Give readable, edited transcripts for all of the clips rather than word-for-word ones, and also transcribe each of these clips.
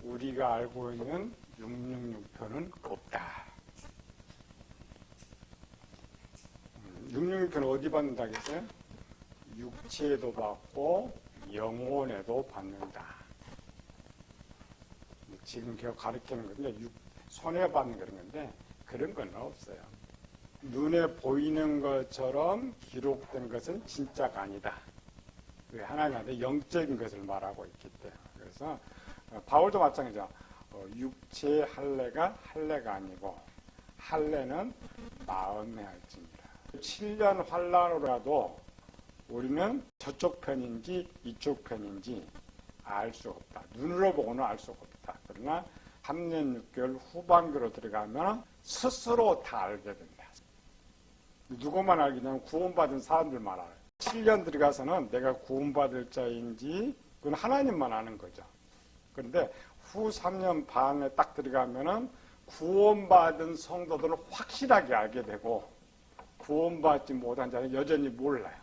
우리가 알고 있는 666표는 없다. 666표는 어디 받는다겠어요? 육체에도 받고 영혼에도 받는다. 지금 가르치는 건데 손에 받는 그런 건데 그런 건 없어요. 눈에 보이는 것처럼 기록된 것은 진짜가 아니다. 왜? 하나님한테 영적인 것을 말하고 있기 때문에. 그래서 바울도 마찬가지죠. 육체의 할례가 할례가 아니고 할례는 마음의 할지니라. 7년 환난으로라도 우리는 저쪽 편인지 이쪽 편인지 알 수 없다. 눈으로 보고는 알 수가 없다. 그러나 3년 6개월 후반기로 들어가면 스스로 다 알게 된다. 누구만 알게 되면 구원받은 사람들만 알아요. 7년 들어가서는 내가 구원받을 자인지 그건 하나님만 아는 거죠. 그런데 후 3년 반에 딱 들어가면은 구원받은 성도들은 확실하게 알게 되고 구원받지 못한 자는 여전히 몰라요.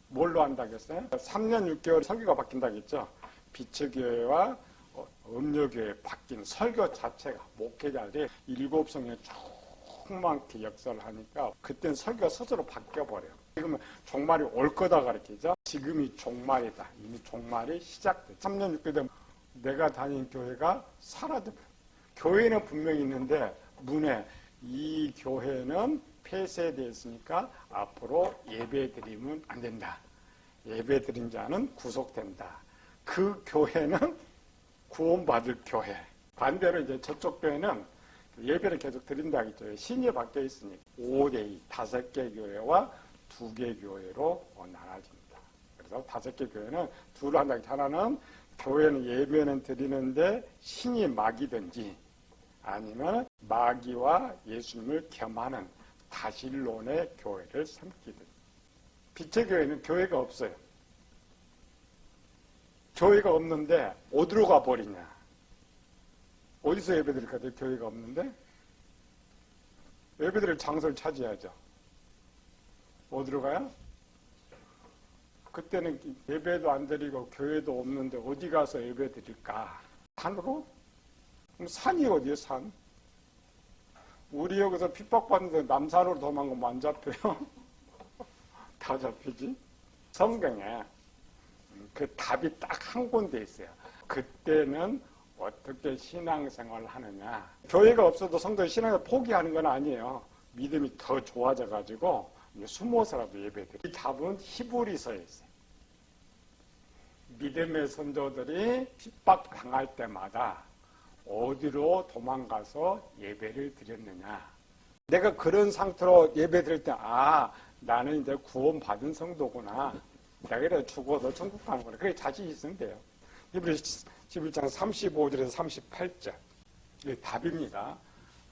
뭘로 안다겠어요? 3년 6개월 설교가 바뀐다겠죠. 빛의 교회와 음료교회 바뀐 설교 자체가 목회자들이 7성에 조그맣게 역사를 하니까 그때는 설교가 스스로 바뀌어버려요. 지금은 종말이 올 거다 가르치죠. 지금이 종말이다. 이미 종말이 시작돼. 3년 6개월 되면 내가 다닌 교회가 사라져. 교회는 분명히 있는데 문에 이 교회는 폐쇄되었으니까 앞으로 예배 드리면 안 된다. 예배 드린 자는 구속된다. 그 교회는 구원받을 교회. 반대로 이제 저쪽 교회는 예배를 계속 드린다 했죠. 신이 바뀌어 있으니까 5대2, 5개 교회와 2개 교회로 나눠집니다. 그래서 5개 교회는 둘을 한다 했죠. 하나는 교회는 예배는 드리는데 신이 마귀든지 아니면 마귀와 예수님을 겸하는 다실론의 교회를 삼기든. 빛의 교회는 교회가 없어요. 교회가 없는데 어디로 가버리냐? 어디서 예배드릴 것 같아요? 교회가 없는데? 예배드릴 장소를 찾아야죠. 어디로 가요? 그때는 예배도 안 드리고 교회도 없는데 어디 가서 예배 드릴까? 산으로? 그럼 산이 어디예요? 산? 우리 여기서 핍박받는데 남산으로 도망가면 안 잡혀요? 다 잡히지? 성경에 그 답이 딱 한 군데 있어요. 그때는 어떻게 신앙생활을 하느냐. 교회가 없어도 성도의 신앙을 포기하는 건 아니에요. 믿음이 더 좋아져가지고 숨어서라도 예배드려요. 이 답은 히브리서에 있어요. 믿음의 선조들이 핍박당할 때마다 어디로 도망가서 예배를 드렸느냐. 내가 그런 상태로 예배 드릴 때 나는 이제 구원받은 성도구나. 내가 이래 죽어도 천국 가는 거나. 그게 자신 있으면 돼요. 히브리서 11장 35절에서 38절. 이게 답입니다.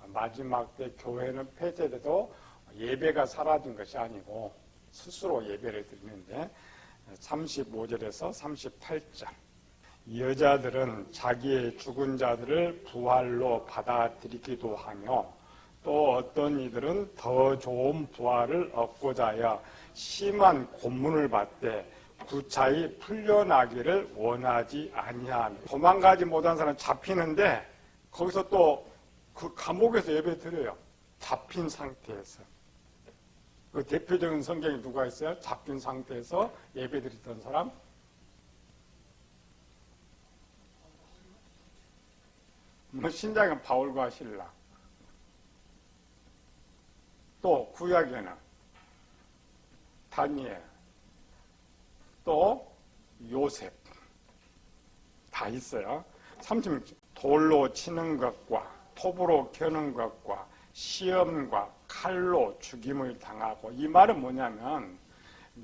마지막 때 교회는 폐쇄돼도 예배가 사라진 것이 아니고 스스로 예배를 드리는데 35절에서 38절. 여자들은 자기의 죽은 자들을 부활로 받아들이기도 하며 또 어떤 이들은 더 좋은 부활을 얻고자 하여 심한 고문을 받되 구차히 풀려나기를 원하지 아니하며. 도망가지 못한 사람은 잡히는데 거기서 또 그 감옥에서 예배 드려요. 잡힌 상태에서. 그 대표적인 성경이 누가 있어요? 잡힌 상태에서 예배 드리던 사람? 신약은 바울과 신라. 또 구약에는 다니엘, 또 요셉 다 있어요. 36절. 돌로 치는 것과 톱으로 켜는 것과 시험과 칼로 죽임을 당하고. 이 말은 뭐냐면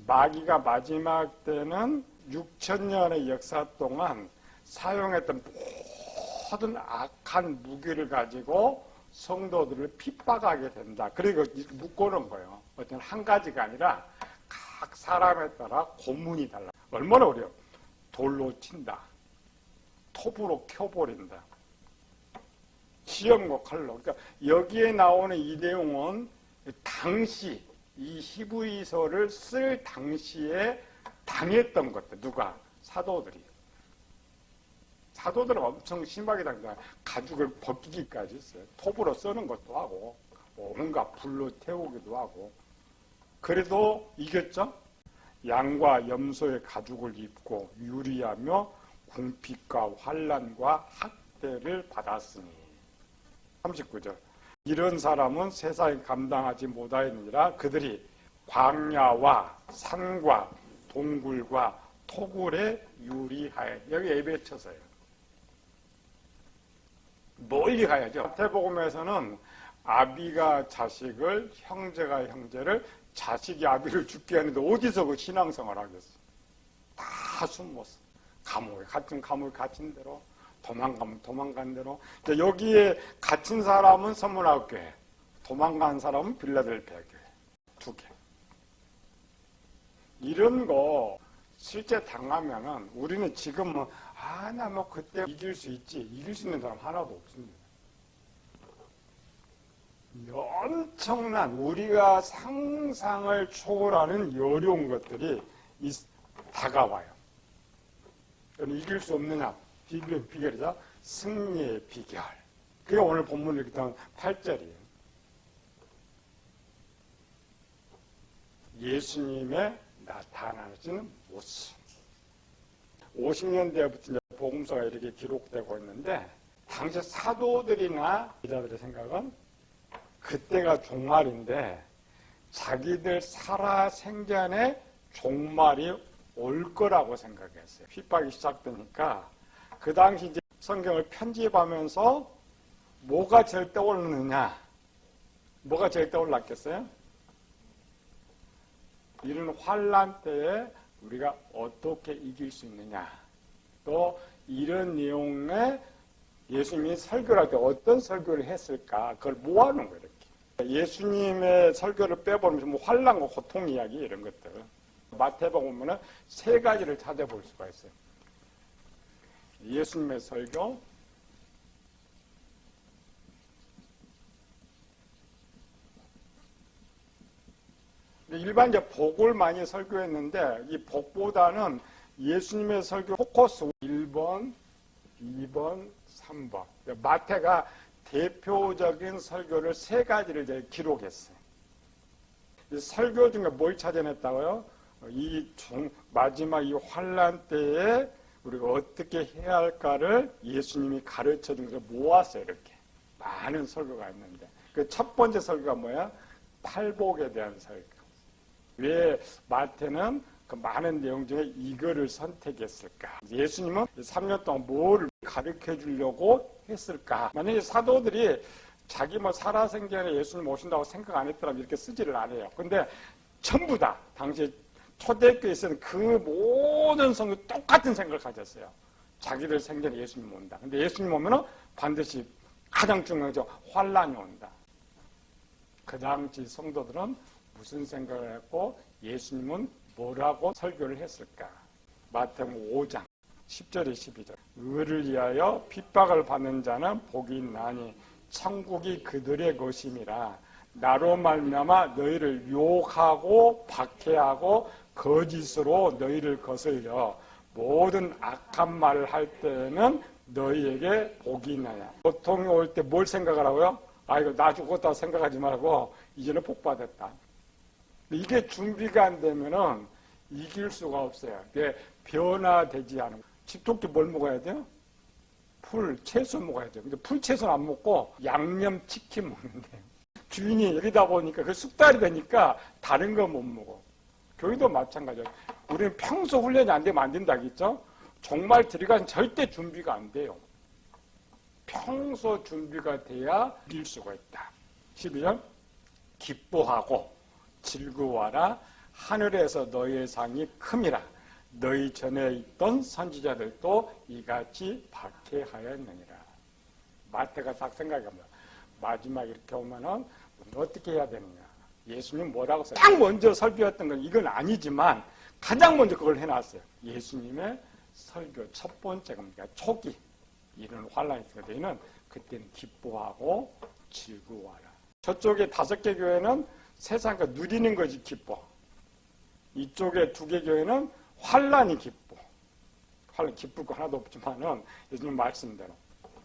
마귀가 마지막 때는 6,000년의 역사 동안 사용했던 모든 악한 무기를 가지고 성도들을 핍박하게 된다. 그리고 묶어놓은 거예요. 어떤 한 가지가 아니라 각 사람에 따라 고문이 달라. 얼마나 어려워. 돌로 친다. 톱으로 켜버린다. 시험과 칼로. 그러니까 여기에 나오는 이 내용은 당시 이 히브리서를 쓸 당시에 당했던 것들. 누가? 사도들이. 사도들은 엄청 심하게 당다. 가죽을 벗기기까지 했어요. 톱으로 써는 것도 하고 온갖 불로 태우기도 하고. 그래도 이겼죠. 양과 염소의 가죽을 입고 유리하며 궁핍과 환난과 학대를 받았으니. 39절. 이런 사람은 세상에 감당하지 못하였느니라. 그들이 광야와 산과 동굴과 토굴에 유리하여. 여기 예배 쳐서요. 멀리 가야죠. 마태복음에서는 아비가 자식을, 형제가 형제를, 자식이 아비를 죽게 하는데 어디서 그 신앙생활 하겠어? 다 숨었어. 감옥에 갇힌 대로, 도망가면 도망간 대로. 여기에 갇힌 사람은 선문학교회, 도망간 사람은 빌라델피아 교회. 두 개. 이런 거 실제 당하면은 우리는 지금 나 뭐 그때 이길 수 있지. 이길 수 있는 사람 하나도 없습니다. 엄청난 우리가 상상을 초월하는 어려운 것들이 다가와요. 이길 수 없느냐? 비결이다. 승리의 비결. 그게 오늘 본문을 읽던 8절이에요. 예수님의 나타나시는 모습. 50년대부터 복음서가 이렇게 기록되고 있는데 당시 사도들이나 기자들의 생각은 그때가 종말인데 자기들 살아생전에 종말이 올 거라고 생각했어요. 핍박이 시작되니까 그 당시 이제 성경을 편집하면서 뭐가 제일 떠오르느냐? 뭐가 제일 떠올랐겠어요? 이런 환난 때에 우리가 어떻게 이길 수 있느냐? 또 이런 내용에 예수님이 설교를 할 때 어떤 설교를 했을까? 그걸 모아놓은 거예요. 이렇게. 예수님의 설교를 빼버리면서 뭐 환난과 고통 이야기 이런 것들. 마태복음 보면은 세 가지를 찾아볼 수가 있어요. 예수님의 설교, 일반적으로 복을 많이 설교했는데 이 복보다는 예수님의 설교 포커스 1번, 2번, 3번. 마태가 대표적인 설교를 세 가지를 이제 기록했어요. 이 설교 중에 뭘 찾아냈다고요? 마지막 이 환난 때에 우리가 어떻게 해야 할까를 예수님이 가르쳐 준 것을 모았어요. 이렇게 많은 설교가 있는데 그 첫 번째 설교가 뭐야? 팔복에 대한 설교. 왜 마태는 그 많은 내용 중에 이거를 선택했을까? 예수님은 3년 동안 뭘 가르쳐 주려고 했을까? 만약에 사도들이 자기 살아생전에 예수님 오신다고 생각 안 했더라면 이렇게 쓰지를 않아요. 근데 전부 다 당시 초대교회에 있는 그 모든 성도 똑같은 생각을 가졌어요. 자기들 생전에 예수님 온다. 근데 예수님 오면은 반드시 가장 중요하죠. 환난이 온다. 그 당시 성도들은 무슨 생각을 했고 예수님은 뭐라고 설교를 했을까? 마태복음 5장 10절에 12절. 의를 위하여 핍박을 받는 자는 복이 있나니 천국이 그들의 것임이라. 나로 말미암아 너희를 욕하고 박해하고 거짓으로 너희를 거슬려 모든 악한 말을 할 때에는 너희에게 복이 있나냐. 고통이 올 때 뭘 생각을 하고요? 이거 나 죽었다고 생각하지 말고 이제는 복 받았다. 이게 준비가 안 되면은 이길 수가 없어요. 이게 변화되지 않은 거예요. 집토끼 뭘 먹어야 돼요? 풀, 채소 먹어야 돼요. 근데 풀, 채소는 안 먹고 양념치킨 먹는데 주인이 여기다 보니까 그 숙달이 되니까 다른 거 못 먹어. 교회도 마찬가지예요. 우리는 평소 훈련이 안 되면 안 된다 했죠? 정말 들어가서 절대 준비가 안 돼요. 평소 준비가 돼야 이길 수가 있다. 12절 기뻐하고 즐거워하라. 하늘에서 너희의 상이 큼이라. 너희 전에 있던 선지자들도 이같이 박해하였느니라. 마태가 딱 생각해보면 마지막 이렇게 오면은 어떻게 해야 되느냐. 예수님 뭐라고 써요? 딱 먼저 설교했던 건 이건 아니지만 가장 먼저 그걸 해놨어요. 예수님의 설교 첫 번째 겁니다. 초기 이런 환란이 있을 때는 그때는 기뻐하고 즐거워하라. 저쪽에 5개 교회는 세상과 누리는 것이 기뻐. 이쪽에 2개 교회는 환란이 기뻐. 활란 기쁠 거 하나도 없지만은 예수님 말씀대로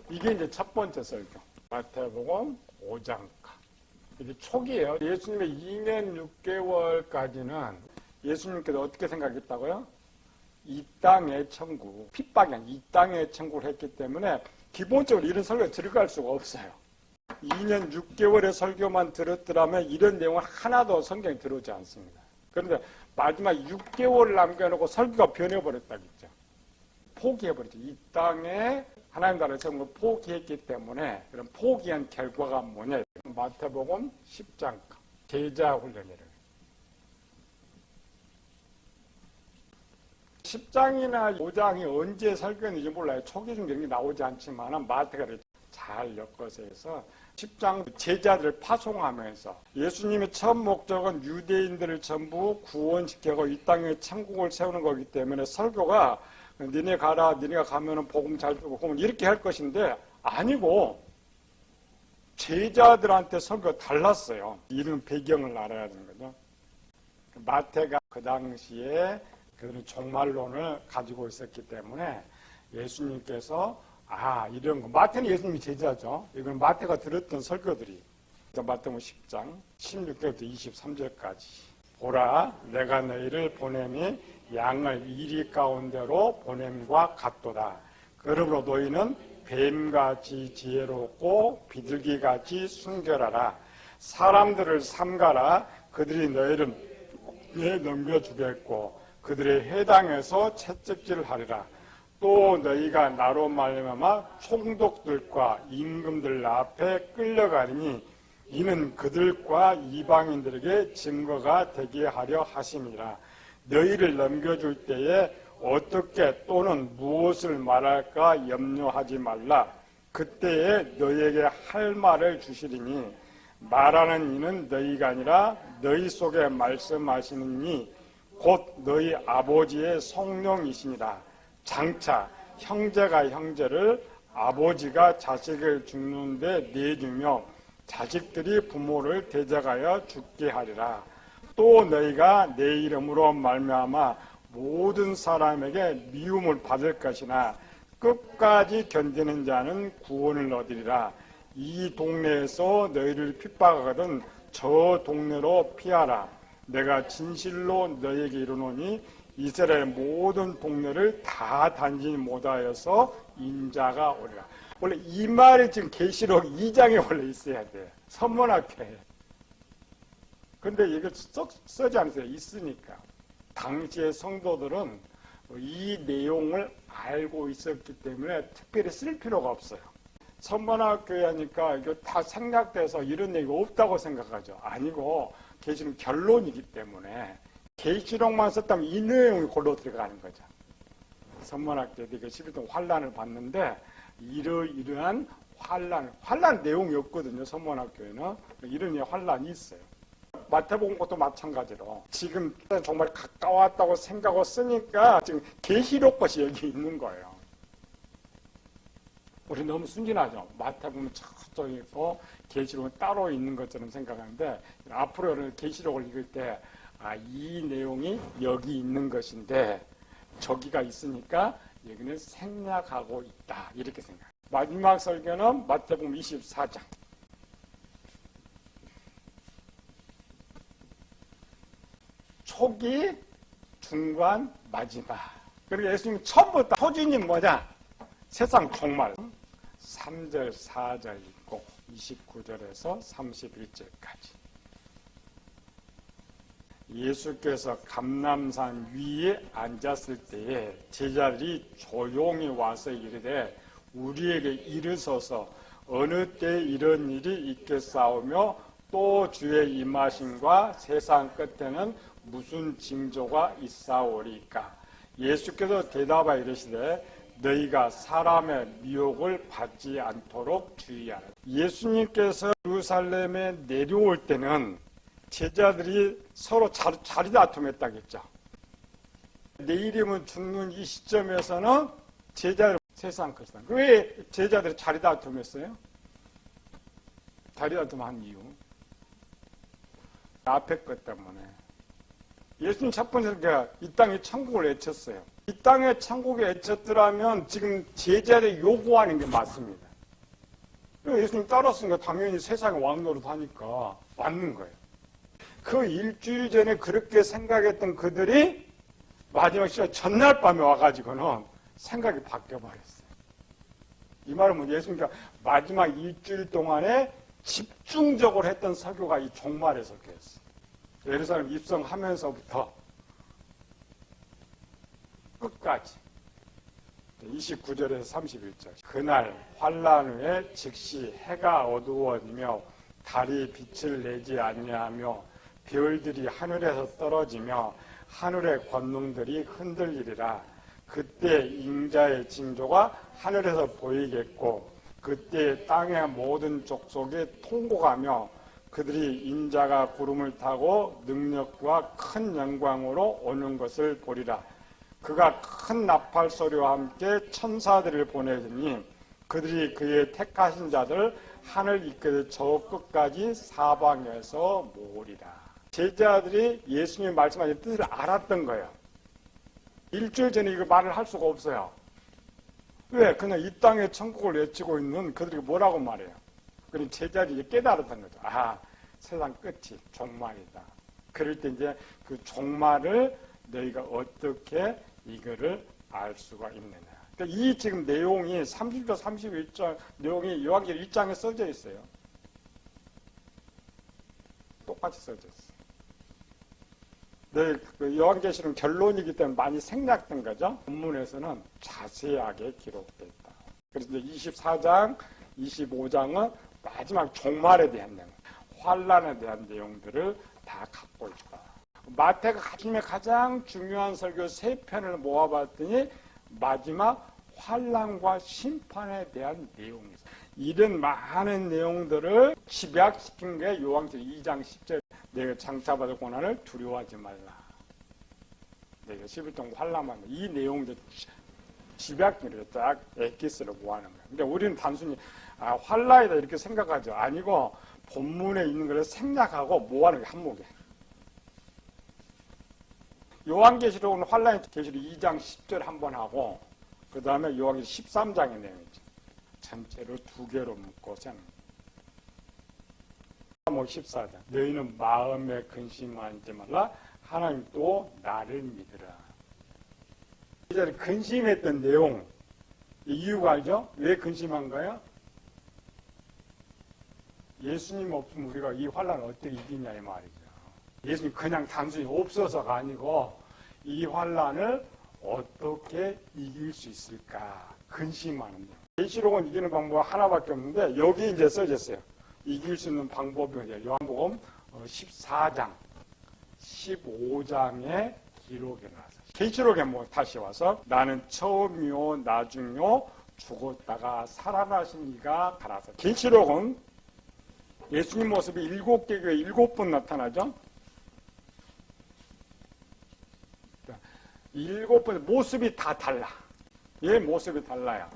이게 이제 첫 번째 설교. 마태복음 5장가. 이게 초기예요. 예수님의 2년 6개월까지는 예수님께서 어떻게 생각했다고요? 이 땅의 천국, 핍박이 아닌 이 땅의 천국을 했기 때문에 기본적으로 이런 설교에 들어갈 수가 없어요. 2년 6개월의 설교만 들었더라면 이런 내용은 하나도 성경에 들어오지 않습니다. 그런데 마지막 6개월을 남겨놓고 설교가 변해버렸다겠죠. 포기해버렸죠. 이 땅에 하나님 나라의 천국을 포기했기 때문에 그런 포기한 결과가 뭐냐. 마태복음 10장 제자 훈련이래요. 10장이나 5장이 언제 설교했는지 몰라요. 초기 중 이런 게 나오지 않지만 마태가 잘 엮어서 해서 10장 제자들을 파송하면서 예수님의 첫 목적은 유대인들을 전부 구원시키고 이 땅에 천국을 세우는 거기 때문에 설교가 니네 가라, 니네가 가면은 복음 잘 주고 그러면 이렇게 할 것인데 아니고 제자들한테 설교가 달랐어요. 이런 배경을 알아야 되는 거죠. 마태가 그 당시에 그런 종말론을 가지고 있었기 때문에 예수님께서 이런 거 마태는 예수님이 제자죠. 이건 마태가 들었던 설교들이 마태복음 10장 16절부터 23절까지 보라 내가 너희를 보냄이 양을 이리 가운데로 보냄과 같도다. 그러므로 너희는 뱀같이 지혜롭고 비둘기같이 순결하라. 사람들을 삼가라. 그들이 너희를 넘겨주겠고 그들의 해당에서 채찍질을 하리라. 또 너희가 나로 말미암아 총독들과 임금들 앞에 끌려가리니 이는 그들과 이방인들에게 증거가 되게 하려 하심이라. 너희를 넘겨줄 때에 어떻게 또는 무엇을 말할까 염려하지 말라. 그때에 너희에게 할 말을 주시리니 말하는 이는 너희가 아니라 너희 속에 말씀하시는 이 곧 너희 아버지의 성령이시니라. 장차 형제가 형제를 아버지가 자식을 죽는데 내주며 자식들이 부모를 대적하여 죽게 하리라. 또 너희가 내 이름으로 말미암아 모든 사람에게 미움을 받을 것이나 끝까지 견디는 자는 구원을 얻으리라. 이 동네에서 너희를 핍박하거든 저 동네로 피하라. 내가 진실로 너희에게 이르노니 이스라엘 모든 동네를 다 다니지 못하여서 인자가 오리라. 원래 이 말이 지금 계시록 2장에 원래 있어야 돼. 선문학교에. 근데 이거 썩 쓰지 않으세요. 있으니까. 당시의 성도들은 이 내용을 알고 있었기 때문에 특별히 쓸 필요가 없어요. 선문학교에 하니까 이거 다 생략돼서 이런 얘기가 없다고 생각하죠. 아니고 계시록 결론이기 때문에 계시록만 썼다면 이 내용이 골로 들어가는 거죠. 선문학교 때 11동 환란을 봤는데 이러한 환란 내용이 없거든요. 선문학교에는 이런 환란이 있어요. 마태복음 것도 마찬가지로 지금 정말 가까웠다고 생각하고 쓰니까 지금 계시록 것이 여기 있는 거예요. 우리 너무 순진하죠. 마태복음 저쪽에 있고 계시록은 따로 있는 것처럼 생각하는데 앞으로 계시록을 읽을 때 이 내용이 여기 있는 것인데 저기가 있으니까 여기는 생략하고 있다. 이렇게 생각해요. 마지막 설교는 마태복음 24장. 초기, 중간, 마지막. 그리고 예수님 처음부터 표준이 뭐냐? 세상 종말. 3절, 4절 있고 29절에서 31절까지. 예수께서 감람산 위에 앉았을 때에 제자들이 조용히 와서 이르되 우리에게 이르소서 어느 때 이런 일이 있겠사오며 또 주의 임하심과 세상 끝에는 무슨 징조가 있사오리까. 예수께서 대답하여 이르시되 너희가 사람의 미혹을 받지 않도록 주의하라. 예수님께서 예루살렘에 내려올 때는 제자들이 서로 자리 다툼했다겠죠. 내일이면 죽는 이 시점에서는 제자들 세상 끝이다. 왜 제자들이 자리 다툼했어요? 자리 다툼한 이유 앞에 것 때문에. 예수님 첫 번째 이 땅에 천국을 외쳤어요. 이 땅에 천국에 애쳤더라면 지금 제자들이 요구하는 게 맞습니다. 예수님 따랐으니까 당연히 세상에 왕노릇 하니까 맞는 거예요. 그 일주일 전에 그렇게 생각했던 그들이 마지막 시간 전날 밤에 와가지고는 생각이 바뀌어버렸어요. 이 말은 뭐 예수님께서 마지막 일주일 동안에 집중적으로 했던 설교가 이 종말의 설교였어요. 예루살렘 입성하면서부터 끝까지 29절에서 31절. 그날 환란 후에 즉시 해가 어두워지며 달이 빛을 내지 아니하며 별들이 하늘에서 떨어지며 하늘의 권능들이 흔들리리라. 그때 인자의 징조가 하늘에서 보이겠고 그때 땅의 모든 족속이 통곡하며 그들이 인자가 구름을 타고 능력과 큰 영광으로 오는 것을 보리라. 그가 큰 나팔 소리와 함께 천사들을 보내더니 그들이 그의 택하신 자들 하늘 이끄듯 저 끝까지 사방에서 모으리라. 제자들이 예수님의 말씀하신 뜻을 알았던 거예요. 일주일 전에 이거 말을 할 수가 없어요. 왜? 그냥 이 땅에 천국을 외치고 있는 그들이 뭐라고 말해요? 그러니 제자들이 깨달았던 거죠. 아, 세상 끝이 종말이다. 그럴 때 이제 그 종말을 너희가 어떻게 이거를 알 수가 있느냐. 그러니까 이 지금 내용이 30절, 31절 내용이 요한계시록 1장에 써져 있어요. 똑같이 써져 있어요. 네, 그 요한계시록은 결론이기 때문에 많이 생략된 거죠. 본문에서는 자세하게 기록되어 있다. 그래서 이제 24장, 25장은 마지막 종말에 대한 내용, 환란에 대한 내용들을 다 갖고 있다. 마태가 가장 중요한 설교 3편을 모아봤더니 마지막 환란과 심판에 대한 내용이 있어요. 이런 많은 내용들을 집약시킨 게 요한계시록 2장 10절. 내가 장차받을 고난을 두려워하지 말라. 내가 10일 동안 환란만. 이 내용들 집약기를 딱 엑기스로 모아놓은 거예요. 그러니까 우리는 단순히 환란이다 이렇게 생각하죠. 아니고 본문에 있는 것을 생략하고 모아놓은 게 한목이에요. 요한계시록은 환란의 계시록 2장 10절 한번 하고 그 다음에 요한계시록 13장의 내용이죠. 전체로 2개로 묶어서 14장. 너희는 마음에 근심하지 말라. 하나님 또 나를 믿으라. 이 자리에 근심했던 내용, 이유가 알죠? 왜 근심한가요? 예수님 없으면 우리가 이 환란을 어떻게 이기냐 이 말이죠. 예수님 그냥 단순히 없어서가 아니고 이 환란을 어떻게 이길 수 있을까 근심하는 거예요. 계시록은 이기는 방법 하나밖에 없는데 여기 이제 써졌어요. 이길 수 있는 방법이 요한복음 14장, 15장에 기록이 나왔어요. 계시록에 다시 와서 나는 처음이요 나중요 죽었다가 살아나신 이가 가라서. 계시록은 예수님 모습이 7개 교회에 7번 나타나죠. 7번 모습이 다 달라. 얘 모습이 달라요.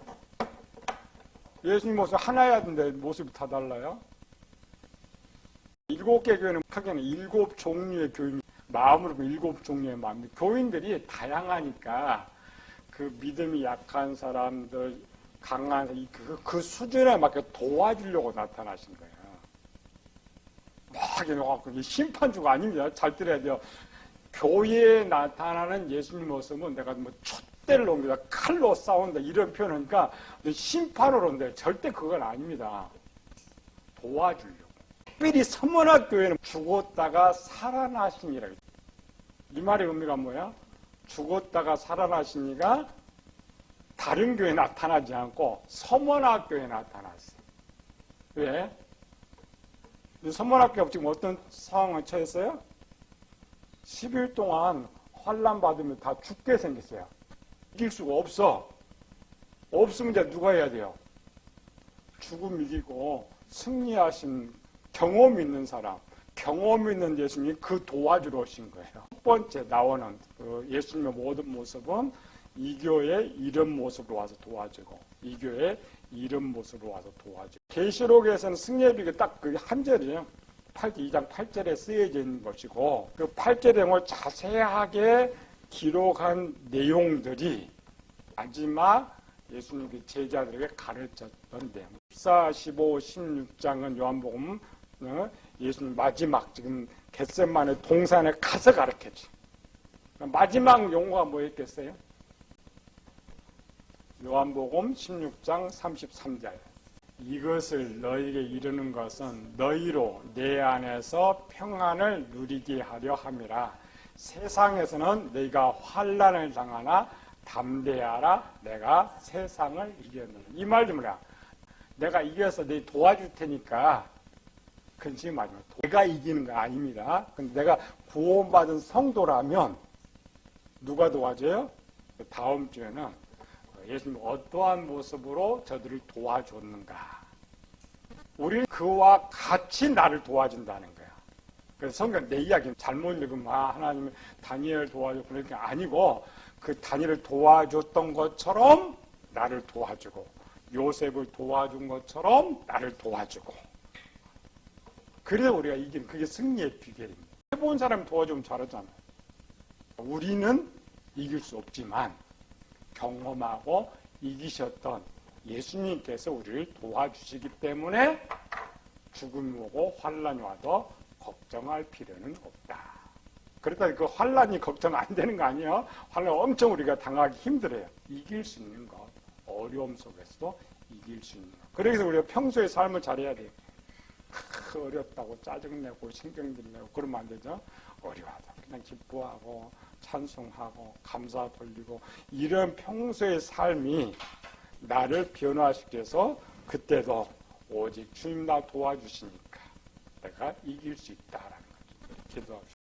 예수님 모습 하나여야 되는데 모습이 다 달라요. 7개 교회는 크게는 7종류의 교인, 마음으로 7종류의 마음. 교인들이 다양하니까 그 믿음이 약한 사람들, 강한 사람, 그 수준에 맞게 도와주려고 나타나신 거예요. 막 이래갖고 심판주가 아닙니다. 잘 들어야 돼요. 교회에 나타나는 예수님 모습은 내가 뭐 촛대를 옮기다 칼로 싸운다 이런 표현이니까 심판으로 온다. 절대 그건 아닙니다. 도와주려고. 특별히 서문학교회는 죽었다가 살아나시니라. 이 말의 의미가 뭐야? 죽었다가 살아나시니가 다른 교회에 나타나지 않고 서문학교에 나타났어요. 왜? 서문학교가 지금 어떤 상황에 처했어요? 10일 동안 환난 받으면 다 죽게 생겼어요. 이길 수가 없어. 없으면 이제 누가 해야 돼요? 죽음 이기고 승리하신 경험 있는 사람, 경험 있는 예수님이 그 도와주러 오신 거예요. 첫 번째 나오는 그 예수님의 모든 모습은 이 교회 이런 모습으로 와서 도와주고 이 교회 이런 모습으로 와서 도와주고. 계시록에서는 승리의 비결 딱 그 한 절이에요. 2장 8절에 쓰여져 있는 것이고 그 8절의 내용을 자세하게 기록한 내용들이 마지막 예수님 그 제자들에게 가르쳤던데 14, 15, 16장은 요한복음 예수님 마지막 지금 겟세마네 동산에 가서 가르쳤죠. 마지막 용어가 뭐였겠어요? 요한복음 16장 33절 이것을 너희에게 이르는 것은 너희로 내 안에서 평안을 누리게 하려 함이라. 세상에서는 너희가 환난을 당하나 담대하라. 내가 세상을 이겼느니라. 이 말이 뭐야? 내가 이겨서 너희 도와줄 테니까 근심하지 마. 내가 이기는 거 아닙니다. 근데 내가 구원받은 성도라면 누가 도와줘요? 다음 주에는 예수님 어떠한 모습으로 저들을 도와줬는가? 우리는 그와 같이 나를 도와준다는 거야. 그래서 성경 내 이야기는 잘못 읽으면 하나님은 다니엘을 도와줬고 그런 게 아니고 그 다니엘을 도와줬던 것처럼 나를 도와주고 요셉을 도와준 것처럼 나를 도와주고 그래야 우리가 이기는 그게 승리의 비결입니다. 해본 사람이 도와주면 잘하잖아요. 우리는 이길 수 없지만 경험하고 이기셨던 예수님께서 우리를 도와주시기 때문에 죽음이 오고 환난이 와도 걱정할 필요는 없다. 그렇다고 그 환난이 걱정 안 되는 거 아니에요? 환난 엄청 우리가 당하기 힘들어요. 이길 수 있는 것, 어려움 속에서도 이길 수 있는 것. 그래서 우리가 평소에 삶을 잘해야 돼요. 어렵다고 짜증내고 신경질내고 그러면 안 되죠. 어려워도 그냥 기뻐하고 찬송하고 감사 돌리고 이런 평소의 삶이 나를 변화시켜서 그때도 오직 주님 나 도와주시니까 내가 이길 수 있다라는 거죠. 기도합시다.